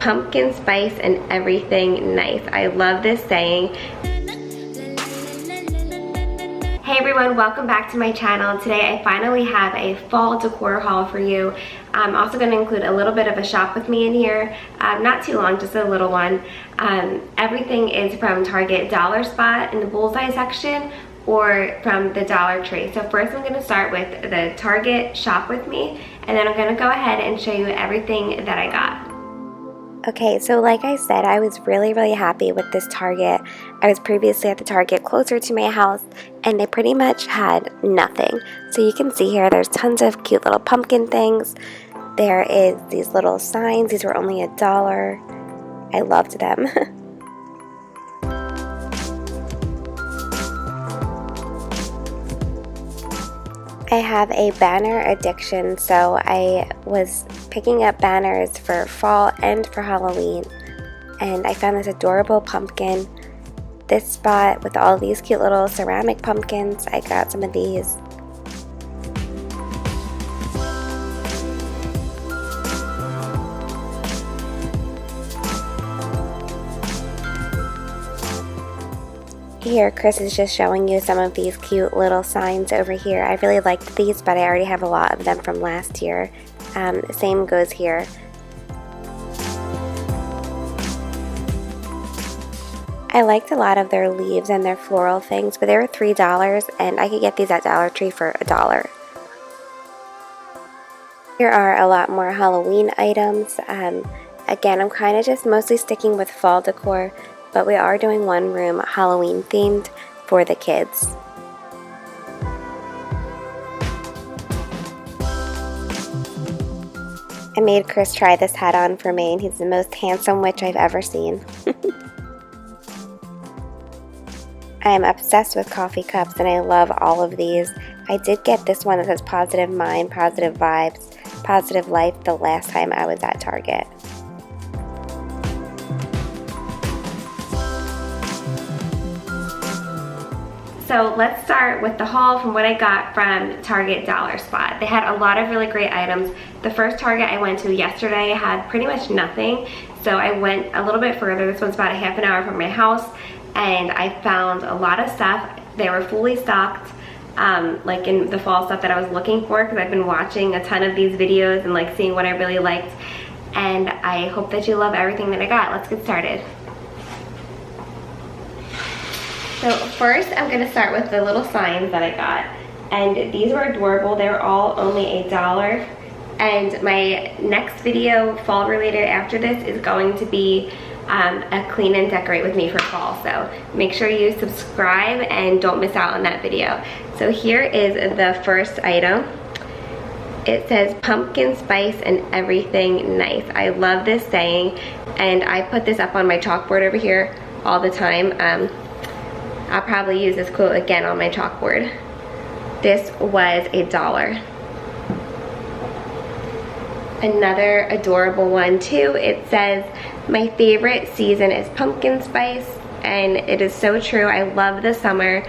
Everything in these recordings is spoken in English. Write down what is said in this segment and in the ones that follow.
pumpkin spice and everything nice. I love this saying. Hey everyone, welcome back to my channel. Today I finally have a fall decor haul for you. I'm also going to include a little bit of a shop with me in here. Not too long, just a little one. Everything is from Target Dollar Spot in the bullseye section or from the Dollar Tree. So first I'm going to start with the Target shop with me, and then I'm going to go ahead and show you everything that I got. Okay, so like I said, I was really happy with this Target. I was previously at the Target closer to my house, and they pretty much had nothing. So you can see here, there's tons of cute little pumpkin things. There is these little signs. These were only $1. I loved them. I have a banner addiction, so I was picking up banners for fall and for Halloween, and I found this adorable pumpkin. This spot with all these cute little ceramic pumpkins, I got some of these. Here, Chris is just showing you some of these cute little signs over here. I really liked these, but I already have a lot of them from last year. Same goes here. I liked a lot of their leaves and their floral things, but they were $3, and I could get these at Dollar Tree for $1. Here are a lot more Halloween items. Again, I'm kind of just mostly sticking with fall decor, but we are doing one room Halloween themed for the kids. I made Chris try this hat on for me, and he's the most handsome witch I've ever seen. I am obsessed with coffee cups, and I love all of these. I did get this one that says Positive Mind, Positive Vibes, Positive Life the last time I was at Target. So let's start with the haul from what I got from Target Dollar Spot. They had a lot of really great items. The first Target I went to yesterday had pretty much nothing, so I went a little bit further. This one's about a half an hour from my house, and I found a lot of stuff. They were fully stocked, like in the fall stuff that I was looking for, because I've been watching a ton of these videos and like seeing what I really liked, and I hope that you love everything that I got. Let's get started. So first I'm going to start with the little signs that I got, and these were adorable. They were all only $1, and my next video fall related after this is going to be a clean and decorate with me for fall, so make sure you subscribe and don't miss out on that video. So here is the first item. It says pumpkin spice and everything nice. I love this saying, and I put this up on my chalkboard over here all the time. I'll probably use this quote again on my chalkboard. This was $1. Another adorable one too. It says, my favorite season is pumpkin spice, and it is so true. I love the summer,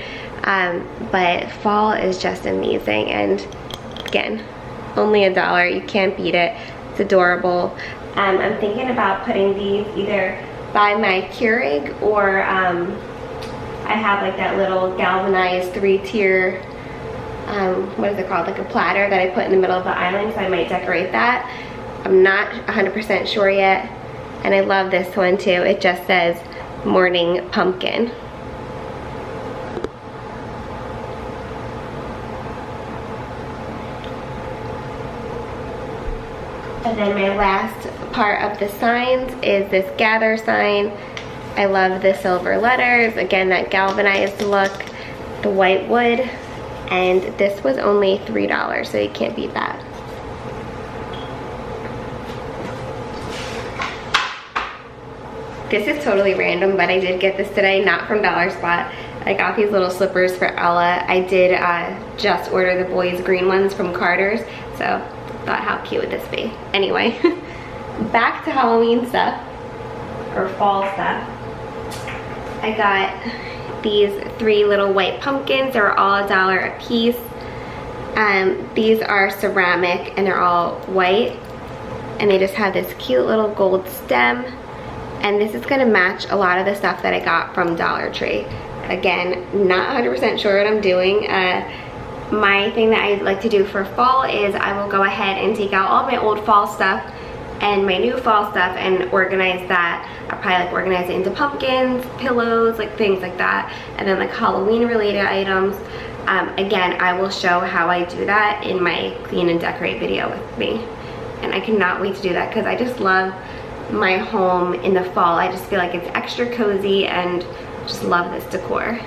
but fall is just amazing, and again, only $1. You can't beat it. It's adorable. I'm thinking about putting these either by my Keurig or I have like that little galvanized 3-tier, what is it called, like a platter that I put in the middle of the island, so I might decorate that. I'm not 100% sure yet. And I love this one too. It just says morning pumpkin. And then my last part of the signs is this gather sign. I love the silver letters, again that galvanized look, the white wood, and this was only $3, so you can't beat that. This is totally random, but I did get this today, not from Dollar Spot. I got these little slippers for Ella. I did just order the boys' green ones from Carter's, so thought how cute would this be. Anyway, back to Halloween stuff, or fall stuff. I got these 3 little white pumpkins. They were all $1 a piece. These are ceramic and they're all white. and they just have this cute little gold stem, and this is gonna match a lot of the stuff that I got from Dollar Tree. Again, not 100% sure what I'm doing. My thing that I like to do for fall is I will go ahead and take out all my old fall stuff and my new fall stuff and organize that. I'll probably like organize it into pumpkins, pillows, like things like that, and then like Halloween related items. Again, I will show how I do that in my clean and decorate video with me. And I cannot wait to do that because I just love my home in the fall. I just feel like it's extra cozy and just love this decor.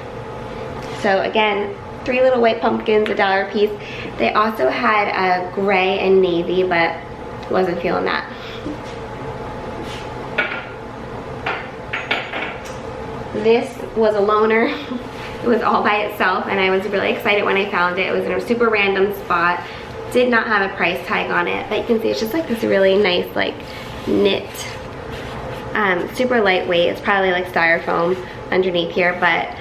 So again, 3 little white pumpkins, $1 a piece. They also had a gray and navy, but wasn't feeling that. This was a loaner. It was all by itself, and I was really excited when I found it. It was in a super random spot. Did not have a price tag on it, but you can see it's just like this really nice like knit, super lightweight. It's probably like styrofoam underneath here, but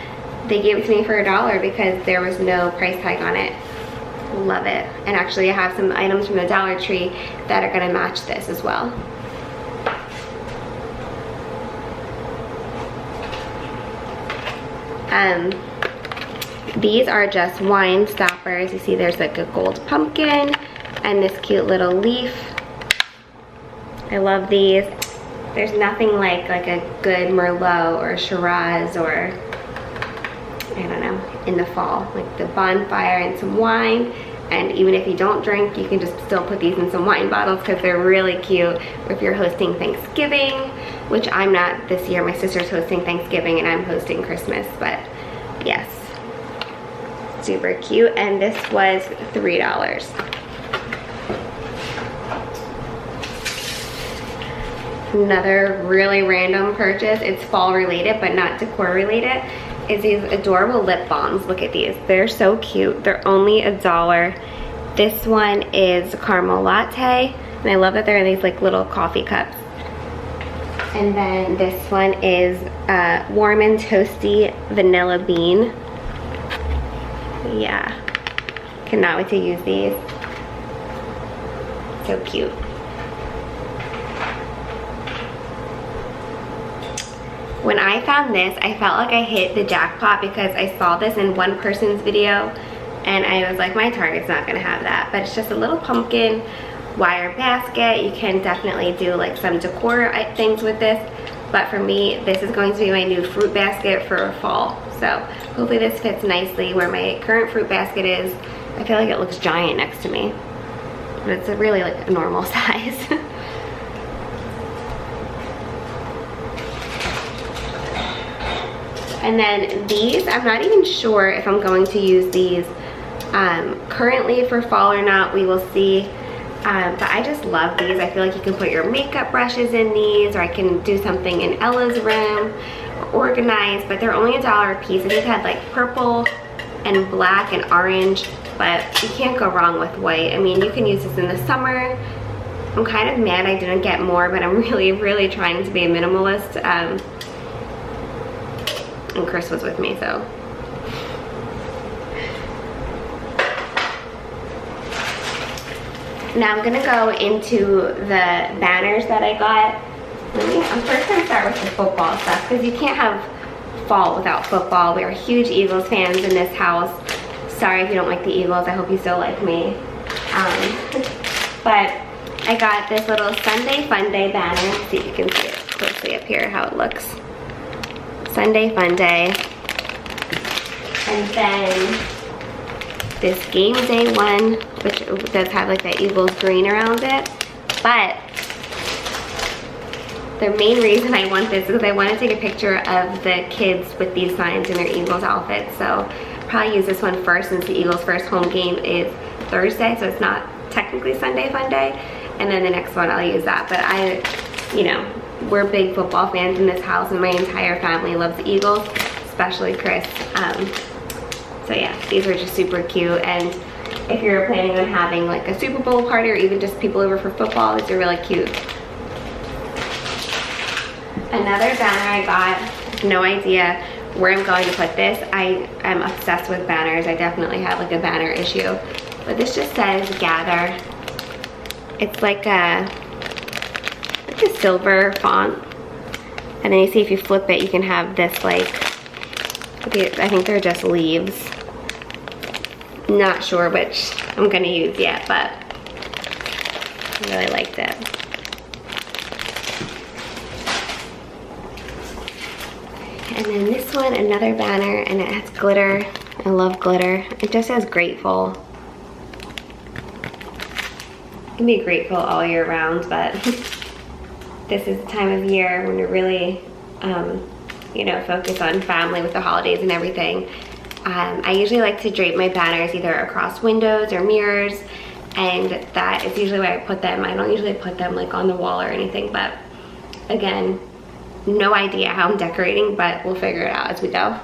they gave it to me for $1 because there was no price tag on it. Love it. And actually I have some items from the Dollar Tree that are gonna match this as well. These are just wine stoppers. You see there's like a gold pumpkin and this cute little leaf. I love these. There's nothing like a good Merlot or Shiraz or, I don't know, in the fall. Like the bonfire and some wine. And even if you don't drink, you can just still put these in some wine bottles because they're really cute if you're hosting Thanksgiving, which I'm not this year. My sister's hosting Thanksgiving and I'm hosting Christmas, but yes, super cute. And this was $3. Another really random purchase. It's fall related but not decor related. Is these adorable lip balms. Look at these. They're so cute. They're only $1. This one is caramel latte, and I love that they're in these like little coffee cups. And then this one is warm and toasty vanilla bean. Yeah, cannot wait to use these. So cute. When I found this, I felt like I hit the jackpot because I saw this in one person's video and I was like, my Target's not gonna have that. But it's just a little pumpkin wire basket. You can definitely do like some decor things with this. But for me, this is going to be my new fruit basket for fall. So hopefully this fits nicely where my current fruit basket is. I feel like it looks giant next to me. But it's really like a normal size. And then these, I'm not even sure if I'm going to use these currently for fall or not. We will see. But I just love these. I feel like you can put your makeup brushes in these, or I can do something in Ella's room, or organize, but they're only $1 a piece. And these had like purple and black and orange, but you can't go wrong with white. I mean, you can use this in the summer. I'm kind of mad I didn't get more, but I'm really trying to be a minimalist. And Chris was with me, so. Now I'm gonna go into the banners that I got. I'm first gonna start with the football stuff because you can't have fall without football. We are huge Eagles fans in this house. Sorry if you don't like the Eagles, I hope you still like me. But I got this little Sunday Fun Day banner. Let's see if you can see it closely up here, how it looks. Sunday Fun Day. And then this Game Day one, which does have like that Eagles green around it. But the main reason I want this is because I want to take a picture of the kids with these signs in their Eagles outfits. So probably use this one first since the Eagles' first home game is Thursday, so it's not technically Sunday Fun Day. And then the next one I'll use that. But you know, we're big football fans in this house and my entire family loves the Eagles, especially Chris. So yeah, these are just super cute. And if you're planning on having like a Super Bowl party or even just people over for football, these are really cute. Another banner I got, no idea where I'm going to put this. I am obsessed with banners. I definitely have like a banner issue. But this just says gather. It's like a like a silver font. And then you see if you flip it, you can have this like, I think they're just leaves. Not sure which I'm gonna use yet, but I really liked it. And then this one, another banner, and it has glitter. I love glitter. It just says grateful. You can be grateful all year round, but this is the time of year when you're really, you know, focused on family with the holidays and everything. I usually like to drape my banners either across windows or mirrors, and that is usually where I put them. I don't usually put them like on the wall or anything, but again, no idea how I'm decorating, but we'll figure it out as we go.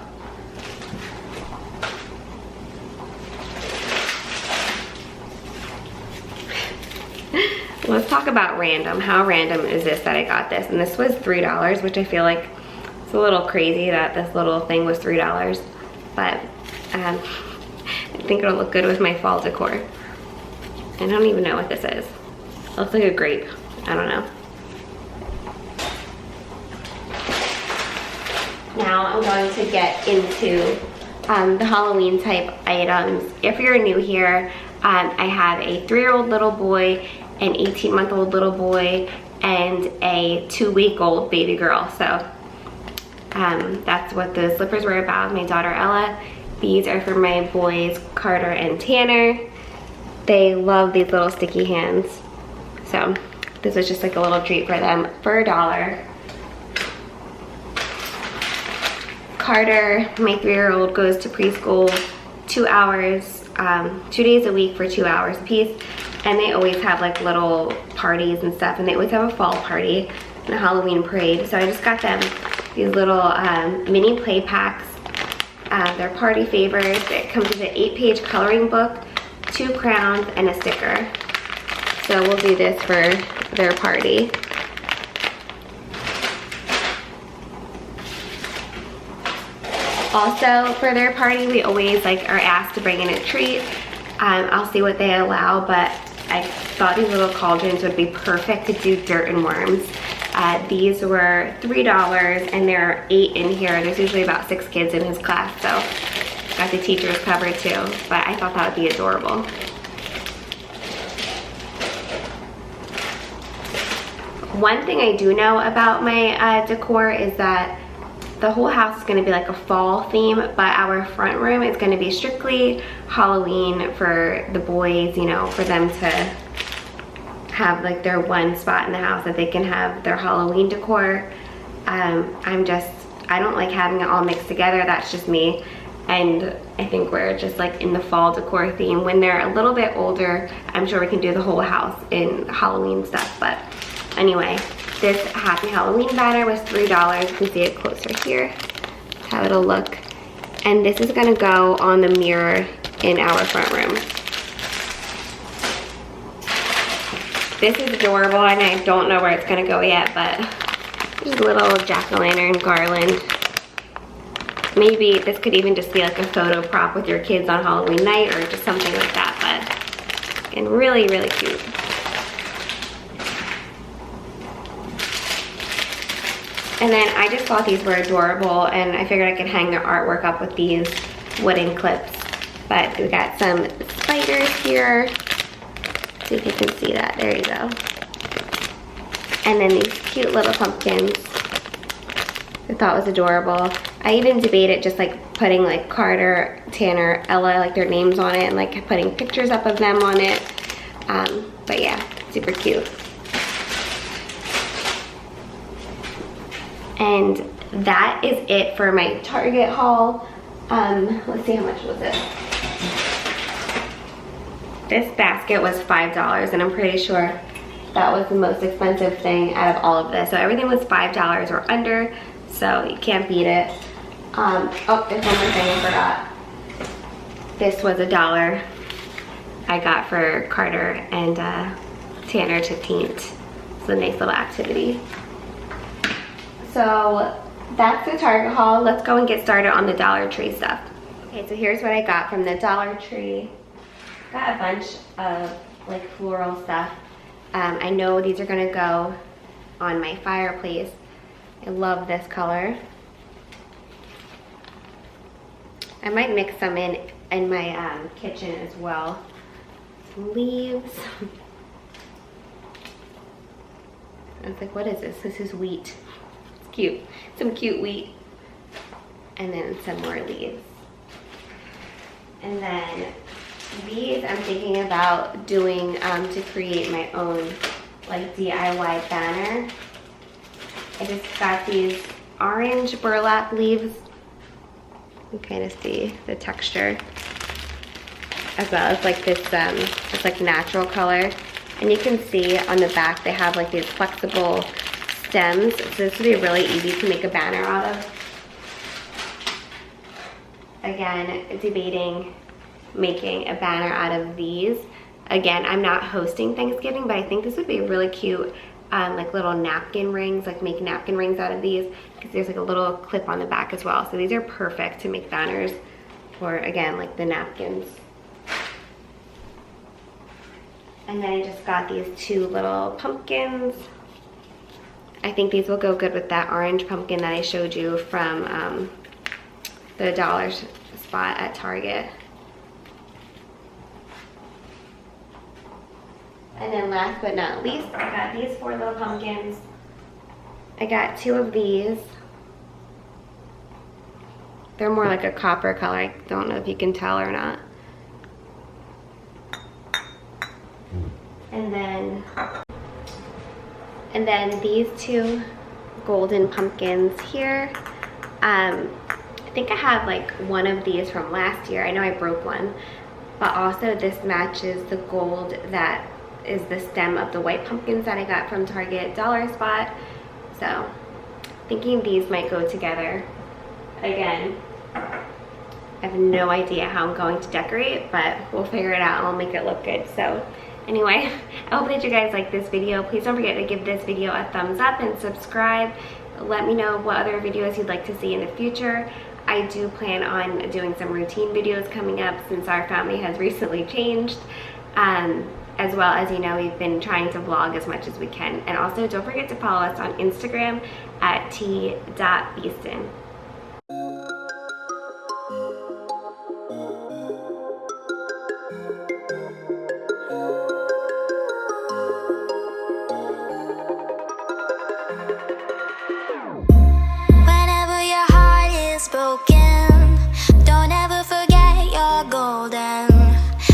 Let's talk about random. How random is this that I got this? And this was $3, which I feel like it's a little crazy that this little thing was $3. But I think it'll look good with my fall decor. I don't even know what this is. It looks like a grape. I don't know. Now I'm going to get into the Halloween type items. If you're new here, I have a 3-year-old little boy, an 18-month-old little boy, and a 2-week-old baby girl. So that's what the slippers were about, my daughter Ella. These are for my boys Carter and Tanner. They love these little sticky hands. So this was just like a little treat for them for $1. Carter, my 3-year-old, goes to preschool 2 hours, 2 days a week for 2 hours a piece. And they always have like little parties and stuff, and they always have a fall party and a Halloween parade. So I just got them these little mini play packs. They're party favors. It comes with an 8-page coloring book, 2 crowns, and a sticker. So we'll do this for their party. Also, for their party, we always are asked to bring in a treat. I'll see what they allow, but I thought these little cauldrons would be perfect to do dirt and worms. These were $3, and there are 8 in here. There's usually about 6 kids in his class, so got the teachers covered too, but I thought that would be adorable. One thing I do know about my decor is that the whole house is going to be like a fall theme, but our front room is going to be strictly Halloween for the boys, you know, for them to have like their one spot in the house that they can have their Halloween decor. I don't like having it all mixed together. That's just me. And I think we're just like in the fall decor theme. When they're a little bit older, I'm sure we can do the whole house in Halloween stuff. But anyway, this Happy Halloween banner was $3. You can see it closer here. That's how it'll look. And this is gonna go on the mirror in our front room. This is adorable, and I don't know where it's gonna go yet, but there's a little jack-o'-lantern garland. Maybe this could even just be like a photo prop with your kids on Halloween night or just something like that, but again, really, really cute. And then I just thought these were adorable, and I figured I could hang their artwork up with these wooden clips. But we got some spiders here. See if you can see that. There you go. And then these cute little pumpkins. I thought was adorable. I even debated just like putting like Carter, Tanner, Ella, like their names on it, and like putting pictures up of them on it. But yeah, super cute. And that is it for my Target haul. Let's see, how much was it? This basket was $5, and I'm pretty sure that was the most expensive thing out of all of this. So everything was $5 or under, so you can't beat it. Oh, there's one more thing I forgot. This was $1 I got for Carter and Tanner to paint. It's a nice little activity. So that's the Target haul. Let's go and get started on the Dollar Tree stuff. Okay, so here's what I got from the Dollar Tree. Got a bunch of like floral stuff. I know these are gonna go on my fireplace. I love this color. I might mix some in my kitchen as well. Some leaves. I was like, what is this? This is wheat. It's cute. Some cute wheat. And then some more leaves. And then these I'm thinking about doing to create my own like DIY banner. I just got these orange burlap leaves. You can kind of see the texture as well as like this just like natural color. And you can see on the back they have like these flexible stems. So this would be really easy to make a banner out of. Again, debating making a banner out of these. Again, I'm not hosting Thanksgiving, but I think this would be really cute. Like little napkin rings, like make napkin rings out of these, because there's like a little clip on the back as well. So these are perfect to make banners for, again, like the napkins. And then I just got these two little pumpkins. I think these will go good with that orange pumpkin that I showed you from the dollar spot at Target. And then last but not least, I got these 4 little pumpkins. I got 2 of these. They're more like a copper color. I don't know if you can tell or not. And then these 2 golden pumpkins here. I think I have like one of these from last year. I know I broke one, but also this matches the gold that is the stem of the white pumpkins that I got from Target dollar spot. So thinking these might go together. Again, I have no idea how I'm going to decorate, but we'll figure it out and we'll make it look good. So anyway, I hope that you guys like this video. Please don't forget to give this video a thumbs up and subscribe. Let me know what other videos you'd like to see in the future. I do plan on doing some routine videos coming up since our family has recently changed. As well as, you know, we've been trying to vlog as much as we can. And also don't forget to follow us on Instagram at t.beaston.